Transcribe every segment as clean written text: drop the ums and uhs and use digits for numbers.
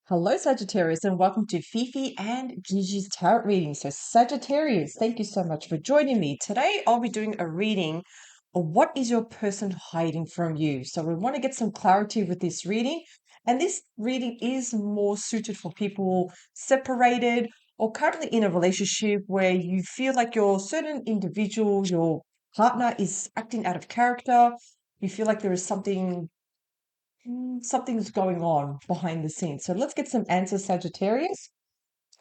Hello, Sagittarius, and welcome to Fifi and Gigi's tarot reading. So, Sagittarius, thank you so much for joining me. Today, I'll be doing a reading of what is your person hiding from you. So, we want to get some clarity with this reading, and this reading is more suited for people separated or currently in a relationship where you feel like your certain individual, your partner is acting out of character. You feel like there is something's going on behind the scenes. So let's get some answers, Sagittarius.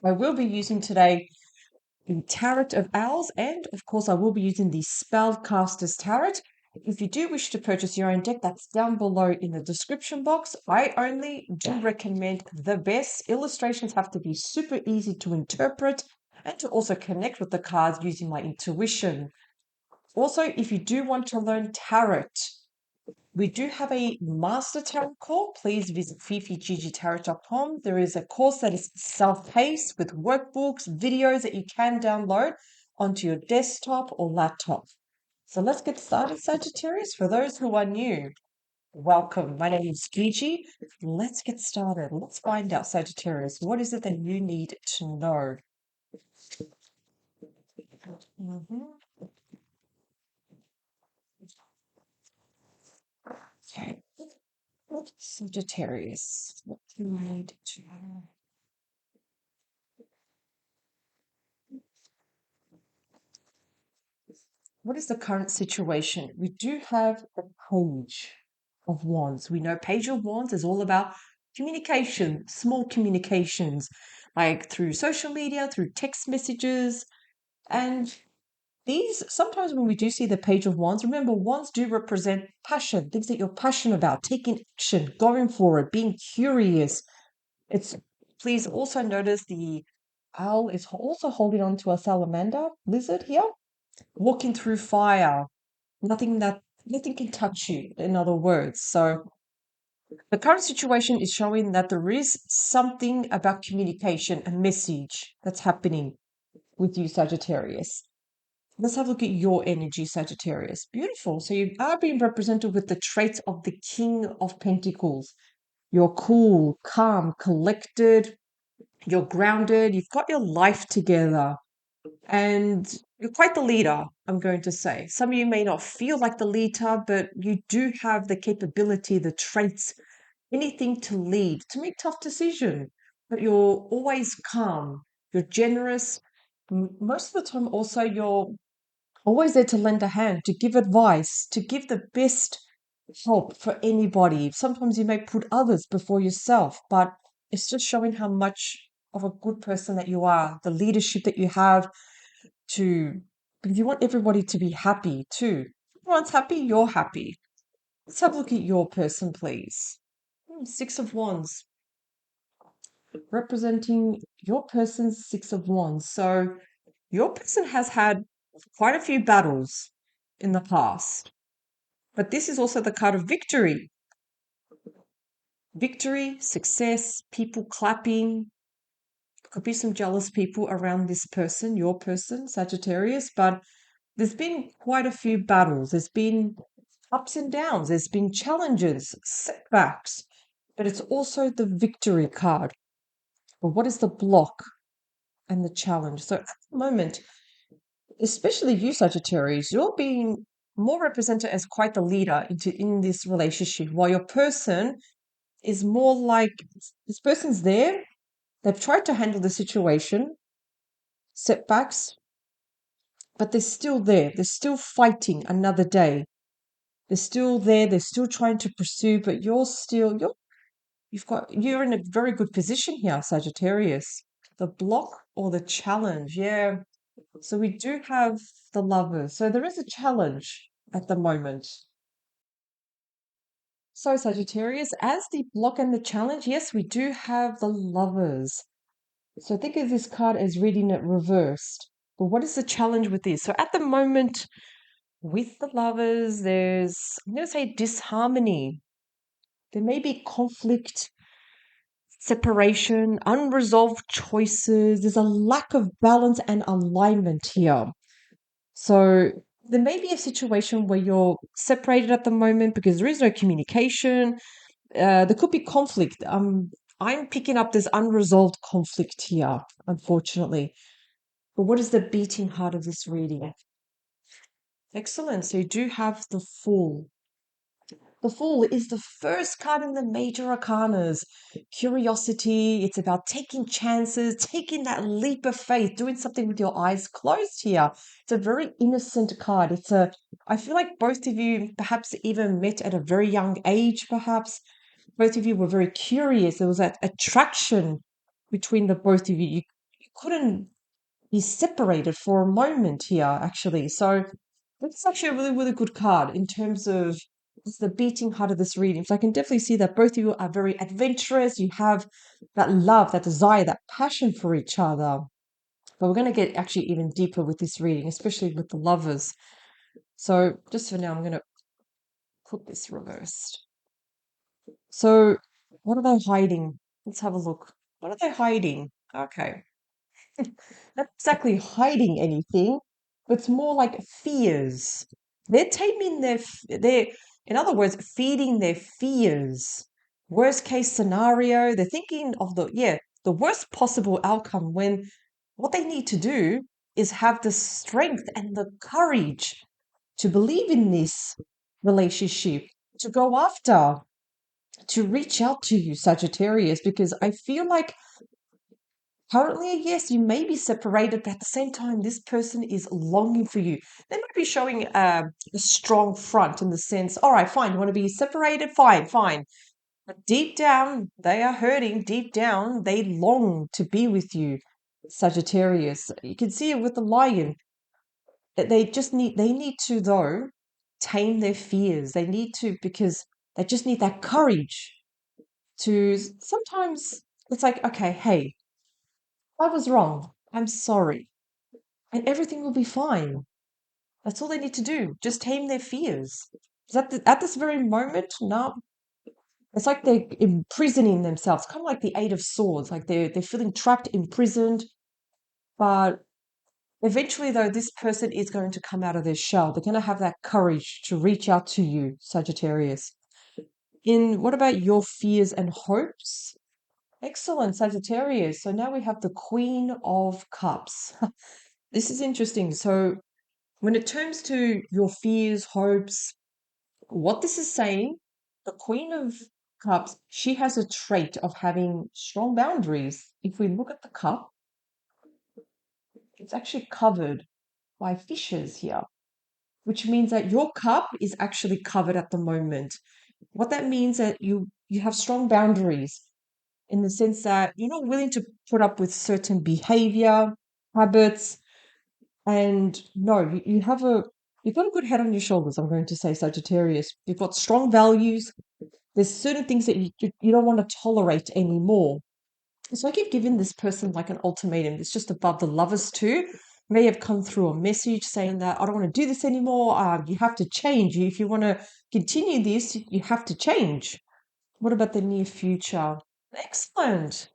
I will be using today the Tarot of Owls, and of course, I will be using the Spellcaster's Tarot. If you do wish to purchase your own deck, that's down below in the description box. I only do recommend the best. Illustrations have to be super easy to interpret and to also connect with the cards using my intuition. Also, if you do want to learn tarot, we do have a master tarot course. Please visit fifigigitarot.com. There is a course that is self-paced with workbooks, videos that you can download onto your desktop or laptop. So let's get started, Sagittarius. For those who are new, welcome. My name is Gigi. Let's get started. Let's find out, Sagittarius, what is it that you need to know? Mhm. Okay. Sagittarius, what do you need to know? What is the current situation? We do have the Page of Wands. We know Page of Wands is all about communication, small communications, like through social media, through text messages. And these, sometimes when we do see the Page of Wands, remember, Wands do represent passion, things that you're passionate about, taking action, going for it, being curious. It's Please also notice the owl is also holding on to a salamander lizard here, walking through fire. Nothing can touch you, in other words. So the current situation is showing that there is something about communication, a message that's happening with you, Sagittarius. Let's have a look at your energy, Sagittarius. Beautiful. So you are being represented with the traits of the King of Pentacles. You're cool, calm, collected, you're grounded, you've got your life together. And you're quite the leader, I'm going to say. Some of you may not feel like the leader, but you do have the capability, the traits, anything to lead, to make tough decisions. But you're always calm, you're generous. Most of the time, also, you're always there to lend a hand, to give advice, to give the best help for anybody. Sometimes you may put others before yourself, but it's just showing how much of a good person that you are, the leadership that you have to, because you want everybody to be happy too. Everyone's happy, you're happy. Let's have a look at your person, please. Six of Wands, representing your person's Six of Wands. So your person has had quite a few battles in the past, but this is also the card of victory. Victory, success, people clapping. Could be some jealous people around this person, your person, Sagittarius, but there's been quite a few battles. There's been ups and downs. There's been challenges, setbacks, but it's also the victory card. But what is the block and the challenge? So at the moment, especially you, Sagittarius, you're being more represented as quite the leader in this relationship, while your person is more like this person's there. They've tried to handle the situation, setbacks, but they're still there. They're still fighting another day. They're still there. They're still trying to pursue, but you're in a very good position here, Sagittarius. The block or the challenge, yeah. So we do have the Lovers. So there is a challenge at the moment. So Sagittarius, as the block and the challenge, yes, we do have the Lovers. So think of this card as reading it reversed. But what is the challenge with this? So at the moment, with the Lovers, I'm going to say, disharmony. There may be conflict, separation, unresolved choices. There's a lack of balance and alignment here. So there may be a situation where you're separated at the moment because there is no communication. There could be conflict. I'm picking up this unresolved conflict here, unfortunately. But what is the beating heart of this reading? Excellent. So you do have the Fool. The Fool is the first card in the major arcanas. Curiosity, it's about taking chances, taking that leap of faith, doing something with your eyes closed here. It's a very innocent card. I feel like both of you perhaps even met at a very young age, perhaps. Both of you were very curious. There was that attraction between the both of you. You couldn't be separated for a moment here, actually. So that's actually a really, really good card in terms of it's the beating heart of this reading. So I can definitely see that both of you are very adventurous. You have that love, that desire, that passion for each other. But we're going to get actually even deeper with this reading, especially with the lovers. So just for now, I'm going to put this reversed. So what are they hiding? Let's have a look. What are they hiding? Okay. Not exactly hiding anything, but it's more like fears. They're taming they're, in other words, feeding their fears. Worst case scenario, they're thinking of the worst possible outcome when what they need to do is have the strength and the courage to believe in this relationship, to go after, to reach out to you, Sagittarius, because I feel like currently, yes, you may be separated, but at the same time, this person is longing for you. They might be showing a strong front in the sense, all right, fine, you want to be separated? Fine, fine. But deep down, they are hurting. Deep down, they long to be with you, Sagittarius. You can see it with the lion. That they need to, though, tame their fears. They need to, because they just need that courage to sometimes it's like, okay, hey, I was wrong. I'm sorry. And everything will be fine. That's all they need to do. Just tame their fears. 'Cause at this very moment, no, it's like they're imprisoning themselves, kind of like the Eight of Swords. Like they're feeling trapped, imprisoned. But eventually, though, this person is going to come out of their shell. They're going to have that courage to reach out to you, Sagittarius. In what about your fears and hopes? Excellent, Sagittarius. So now we have the Queen of Cups. This is interesting. So when it comes to your fears, hopes, what this is saying, the Queen of Cups, she has a trait of having strong boundaries. If we look at the cup, it's actually covered by fishes here, which means that your cup is actually covered at the moment. What that means that you have strong boundaries in the sense that you're not willing to put up with certain behavior, habits, and no, you've got a good head on your shoulders, I'm going to say, Sagittarius. You've got strong values. There's certain things that you don't want to tolerate anymore. It's like you've given this person like an ultimatum. It's just above the lovers too. May have come through a message saying that I don't want to do this anymore. You have to change. If you want to continue this, you have to change. What about the near future? Excellent.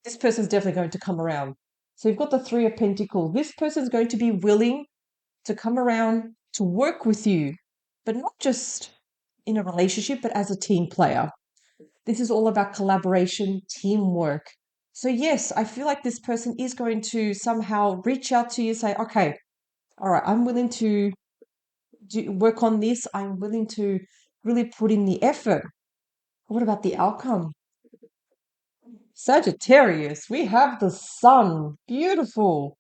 This person's definitely going to come around. So you've got the Three of Pentacles. This person's going to be willing to come around to work with you, but not just in a relationship, but as a team player. This is all about collaboration, teamwork. So, yes, I feel like this person is going to somehow reach out to you, say, okay, all right, I'm willing to work on this. I'm willing to really put in the effort. What about the outcome? Sagittarius, we have the sun. Beautiful.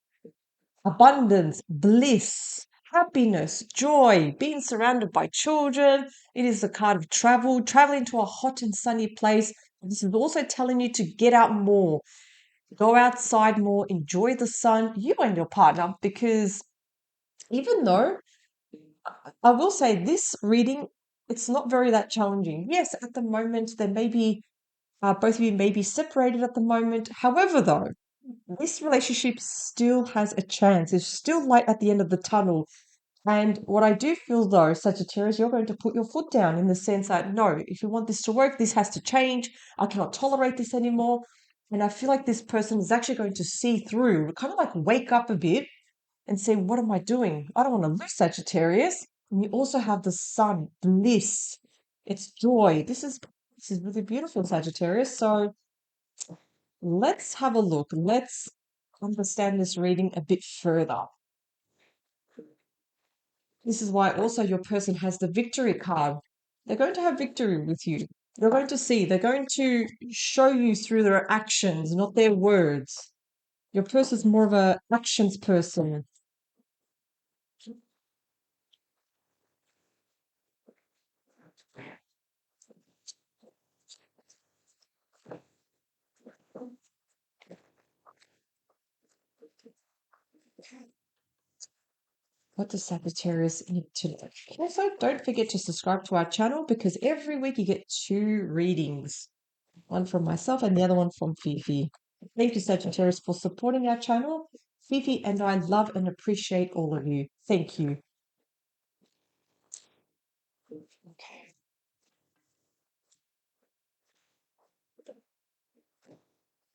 Abundance, bliss, happiness, joy, being surrounded by children. It is the card of travel, traveling to a hot and sunny place. This is also telling you to get out more, go outside more, enjoy the sun, you and your partner, because even though I will say this reading, it's not very that challenging. Yes, at the moment, there may be both of you may be separated at the moment. However, though, this relationship still has a chance. There's still light at the end of the tunnel. And what I do feel though, Sagittarius, you're going to put your foot down in the sense that no, if you want this to work, this has to change. I cannot tolerate this anymore. And I feel like this person is actually going to see through, kind of like wake up a bit and say, what am I doing? I don't want to lose Sagittarius. And you also have the sun, bliss, it's joy. This is This is really beautiful, Sagittarius. So let's have a look. Let's understand this reading a bit further. This is why also your person has the victory card. They're going to have victory with you. You're going to see, they're going to show you through their actions, not their words. Your person's more of a actions person. What does Sagittarius need to know? Also, don't forget to subscribe to our channel because every week you get 2 readings. One from myself and the other one from Fifi. Thank you, Sagittarius, for supporting our channel. Fifi and I love and appreciate all of you. Thank you. Okay.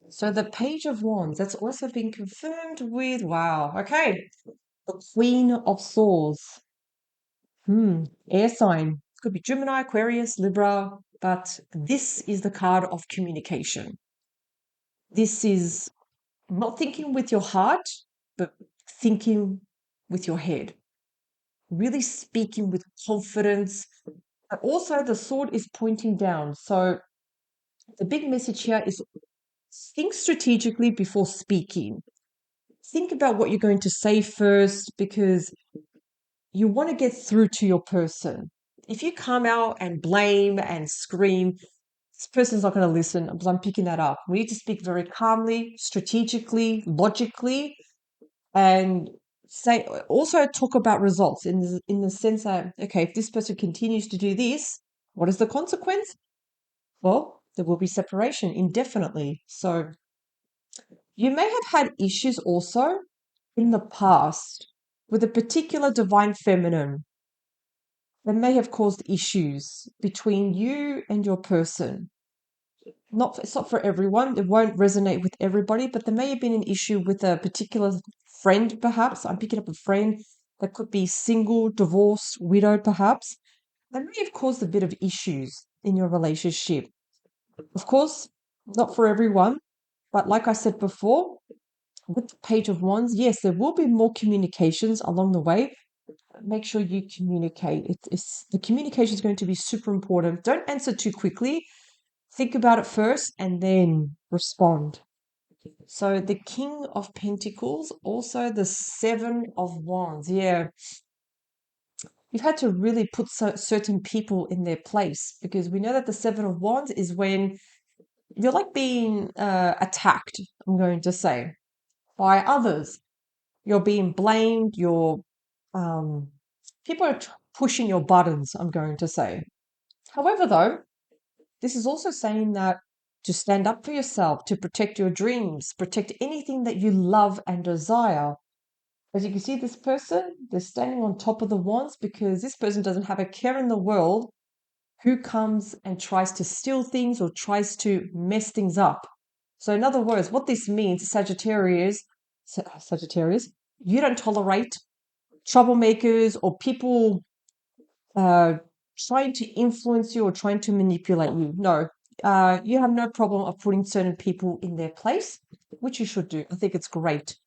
So the Page of Wands, that's also been confirmed with, wow, okay. The Queen of Swords. Air sign. Could be Gemini, Aquarius, Libra, but this is the card of communication. This is not thinking with your heart, but thinking with your head. Really speaking with confidence. But also, the sword is pointing down. So, the big message here is think strategically before speaking. Think about what you're going to say first because you want to get through to your person. If you come out and blame and scream, this person's not going to listen. I'm picking that up. We need to speak very calmly, strategically, logically, and say also talk about results in the sense that okay, if this person continues to do this, what is the consequence? Well, there will be separation indefinitely. So you may have had issues also in the past with a particular divine feminine that may have caused issues between you and your person. It's not for everyone. It won't resonate with everybody, but there may have been an issue with a particular friend, perhaps. I'm picking up a friend that could be single, divorced, widowed, perhaps. That may have caused a bit of issues in your relationship. Of course, not for everyone, but like I said before, with the Page of Wands, yes, there will be more communications along the way. Make sure you communicate. The communication is going to be super important. Don't answer too quickly. Think about it first and then respond. So the King of Pentacles, also the Seven of Wands. Yeah, you've had to really put certain people in their place because we know that the Seven of Wands is when you're like being attacked, I'm going to say, by others. You're being blamed. Um, people are pushing your buttons, I'm going to say. However, though, this is also saying that to stand up for yourself, to protect your dreams, protect anything that you love and desire. As you can see, this person, they're standing on top of the wands because this person doesn't have a care in the world who comes and tries to steal things or tries to mess things up. So, in other words, what this means, Sagittarius, you don't tolerate troublemakers or people uh, trying to influence you or trying to manipulate you. No, you have no problem of putting certain people in their place, which you should do. I think it's great.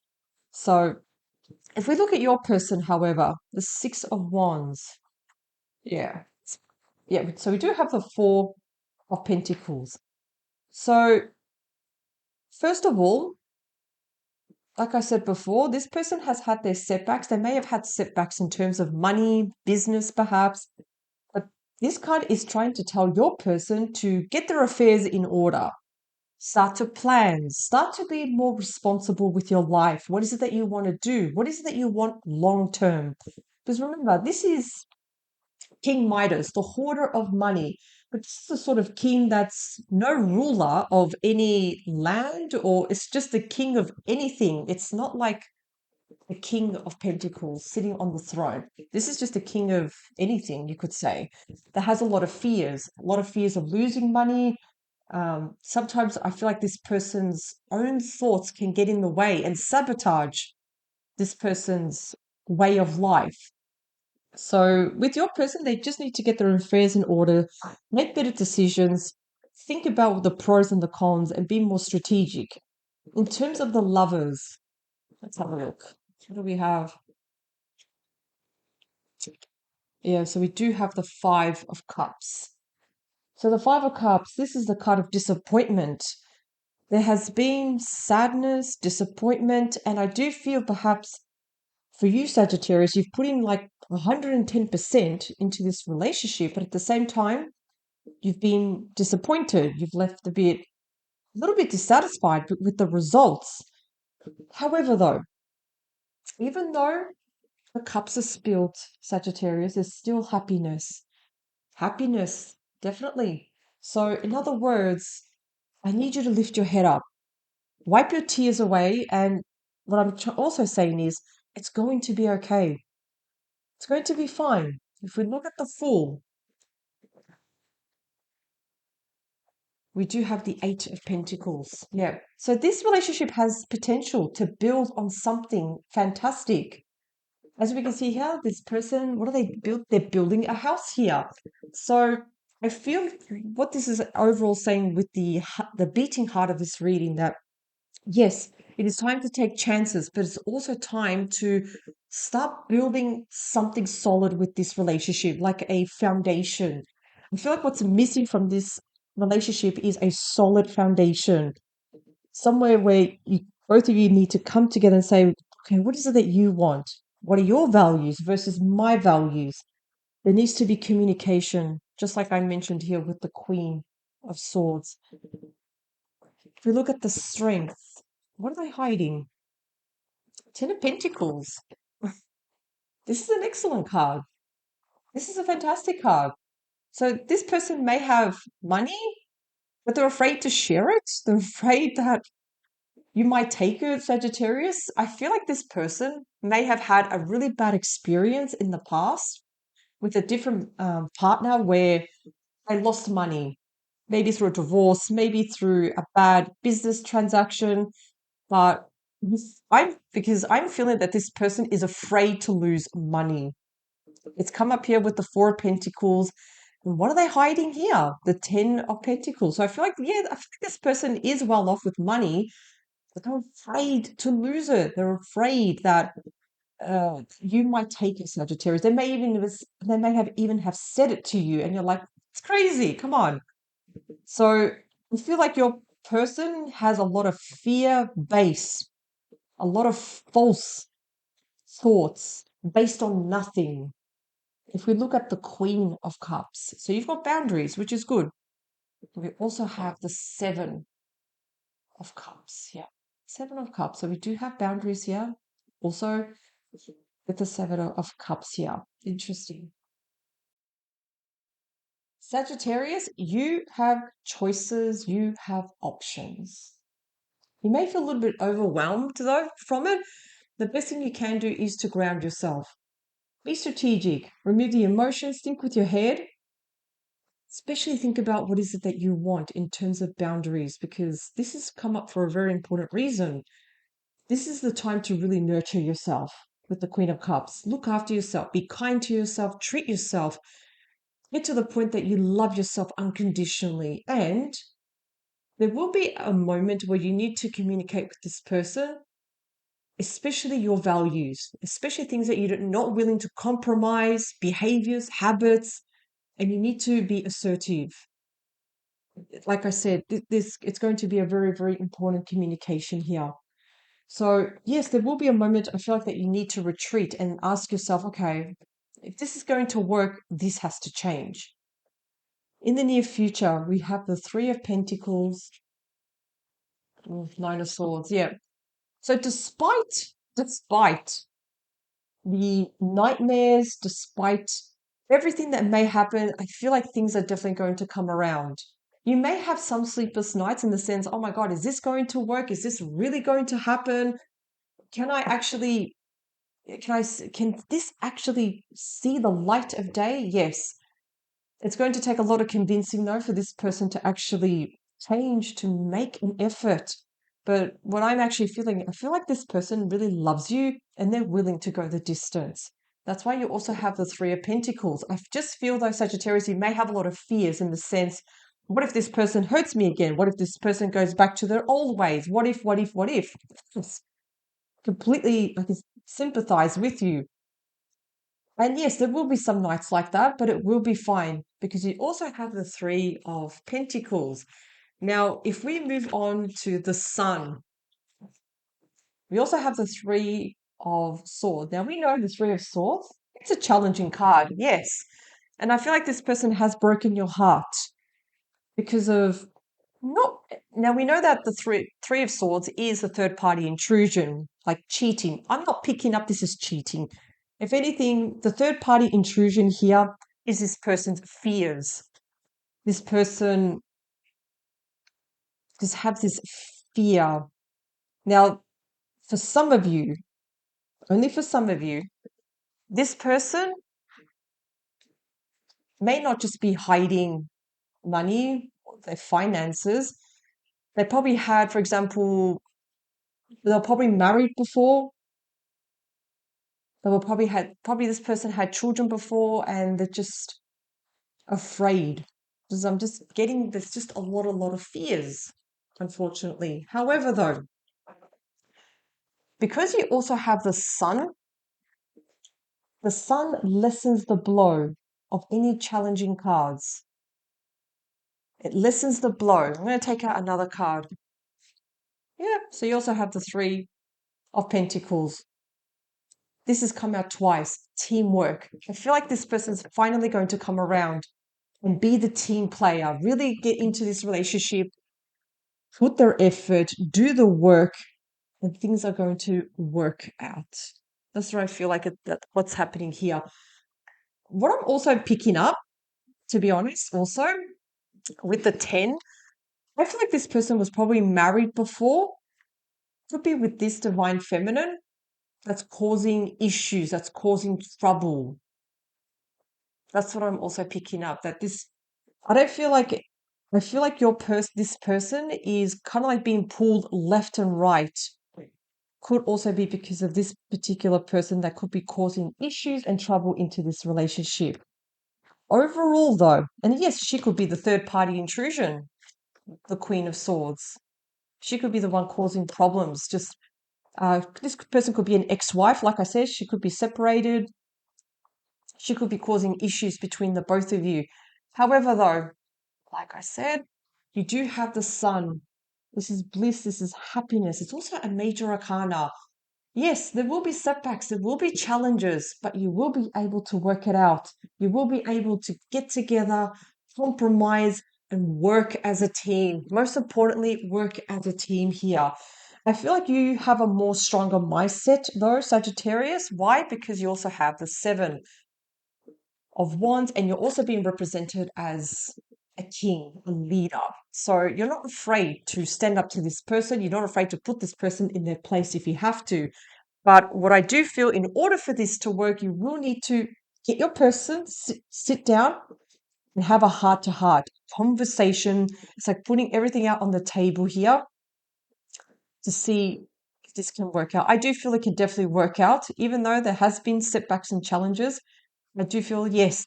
So, if we look at your person, however, the Six of Wands, yeah, yeah. So we do have the Four of Pentacles. So, first of all, like I said before, this person has had their setbacks. They may have had setbacks in terms of money, business, perhaps. But this card is trying to tell your person to get their affairs in order. Start to plan. Start to be more responsible with your life. What is it that you want to do? What is it that you want long term? Because remember, this is King Midas, the hoarder of money. But this is the sort of king that's no ruler of any land, or it's just the king of anything. It's not like the King of Pentacles sitting on the throne. This is just a king of anything, you could say, that has a lot of fears of losing money. Sometimes I feel like this person's own thoughts can get in the way and sabotage this person's way of life. So with your person, they just need to get their affairs in order, make better decisions, think about the pros and the cons and be more strategic. In terms of the lovers, let's have a look. What do we have? Yeah, so we do have the Five of Cups. So the Five of Cups, this is the card of disappointment. There has been sadness, disappointment, and I do feel perhaps for you, Sagittarius, you've put in like 110% into this relationship, but at the same time, you've been disappointed. You've left a little bit dissatisfied with the results. However, though, even though the cups are spilled, Sagittarius, there's still happiness. Happiness, definitely. So, in other words, I need you to lift your head up, wipe your tears away. And what I'm also saying is, it's going to be okay. It's going to be fine. If we look at the Fool, we do have the Eight of Pentacles. Yeah. So, this relationship has potential to build on something fantastic. As we can see here, this person, what are they build? They're building a house here. So I feel what this is overall saying with the beating heart of this reading, that yes, it is time to take chances, but it's also time to start building something solid with this relationship, like a foundation. I feel like what's missing from this relationship is a solid foundation, somewhere where both of you need to come together and say, okay, what is it that you want? What are your values versus my values? There needs to be communication, just like I mentioned here with the Queen of Swords. If we look at the Strength, what are they hiding? Ten of Pentacles. This is an excellent card. This is a fantastic card. So this person may have money, but they're afraid to share it. They're afraid that you might take it, Sagittarius. I feel like this person may have had a really bad experience in the past with a different partner where they lost money, maybe through a divorce, maybe through a bad business transaction. But because I'm feeling that this person is afraid to lose money. It's come up here with the Four of Pentacles. And what are they hiding here? The Ten of Pentacles. So I feel like, yeah, I think this person is well off with money, but they're afraid to lose it. They're afraid that you might take it, Sagittarius. They may have even have said it to you, and you're like, it's crazy. Come on. So I feel like your person has a lot of fear base, a lot of false thoughts based on nothing. If we look at the Queen of Cups, so you've got boundaries, which is good. We also have the Seven of Cups. Yeah, Seven of Cups. So we do have boundaries here. Also, with the Seven of Cups here. Interesting. Sagittarius, you have choices, you have options. You may feel a little bit overwhelmed though from it. The best thing you can do is to ground yourself. Be strategic, remove the emotions, think with your head, especially think about what is it that you want in terms of boundaries, because this has come up for a very important reason. This is the time to really nurture yourself with the Queen of Cups. Look after yourself, be kind to yourself, treat yourself, get to the point that you love yourself unconditionally. And there will be a moment where you need to communicate with this person, especially your values, especially things that you're not willing to compromise, behaviors, habits, and you need to be assertive. Like I said, this it's going to be a very, very important communication here. So yes, there will be a moment I feel like that you need to retreat and ask yourself, okay, if this is going to work, this has to change. In the near future, we have the Three of Pentacles, Nine of Swords. Yeah. So despite the nightmares, despite everything that may happen, I feel like things are definitely going to come around. You may have some sleepless nights in the sense, oh my God, is this going to work? Is this really going to happen? Can I actually, can this actually see the light of day? Yes. It's going to take a lot of convincing, though, for this person to actually change, to make an effort. But what I'm actually feeling, I feel like this person really loves you and they're willing to go the distance. That's why you also have the Three of Pentacles. I just feel, though, Sagittarius, you may have a lot of fears in the sense, What if this person hurts me again? What if this person goes back to their old ways? What if, what if, what if? It's completely, I can sympathize with you. And yes, there will be some nights like that, but it will be fine because you also have the Three of Pentacles. Now, if we move on to the Sun, we also have the Three of Swords. Now, we know the Three of Swords, it's a challenging card, yes. And I feel like this person has broken your heart because of not. Now, we know that the three of Swords is a third party intrusion, like cheating. I'm not picking up this as cheating. If anything, the third party intrusion here is this person's fears. This person just have this fear. Now, for some of you, only for some of you, this person may not just be hiding money, or their finances. They probably had, for example, they're probably married before. They were probably this person had children before, and they're just afraid. Because I'm just getting there's just a lot of fears, unfortunately. However, though, because you also have the sun lessens the blow of any challenging cards. It lessens the blow. I'm going to take out another card. Yeah, so you also have the Three of Pentacles. This has come out twice. Teamwork. I feel like this person's finally going to come around and be the team player, really get into this relationship, put their effort, do the work, and things are going to work out. That's what I feel like what's happening here. What I'm also picking up, to be honest, also with the 10, I feel like this person was probably married before. Could be with this divine feminine that's causing issues, that's causing trouble. That's what I'm also picking up. That this, I don't feel like, I feel like this person is kind of like being pulled left and right. Could also be because of this particular person that could be causing issues and trouble into this relationship. Overall, though, and yes, she could be the third party intrusion, the Queen of Swords. She could be the one causing problems. Just this person could be an ex-wife, like I said. She could be separated. She could be causing issues between the both of you. However, though, like I said, you do have the Sun. This is bliss. This is happiness. It's also a major arcana. Yes, there will be setbacks, there will be challenges, but you will be able to work it out. You will be able to get together, compromise, and work as a team. Most importantly, work as a team here. I feel like you have a more stronger mindset though, Sagittarius. Why? Because you also have the Seven of Wands and you're also being represented as a king, a leader. So you're not afraid to stand up to this person. You're not afraid to put this person in their place if you have to. But what I do feel, in order for this to work, you will need to get your person, sit down and have a heart to heart conversation. It's like putting everything out on the table here to see if this can work out. I do feel it can definitely work out, even though there has been setbacks and challenges. I do feel, yes,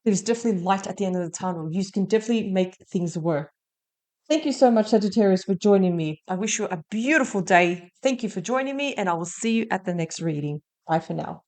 there's definitely light at the end of the tunnel. You can definitely make things work. Thank you so much, Sagittarius, for joining me. I wish you a beautiful day. Thank you for joining me, and I will see you at the next reading. Bye for now.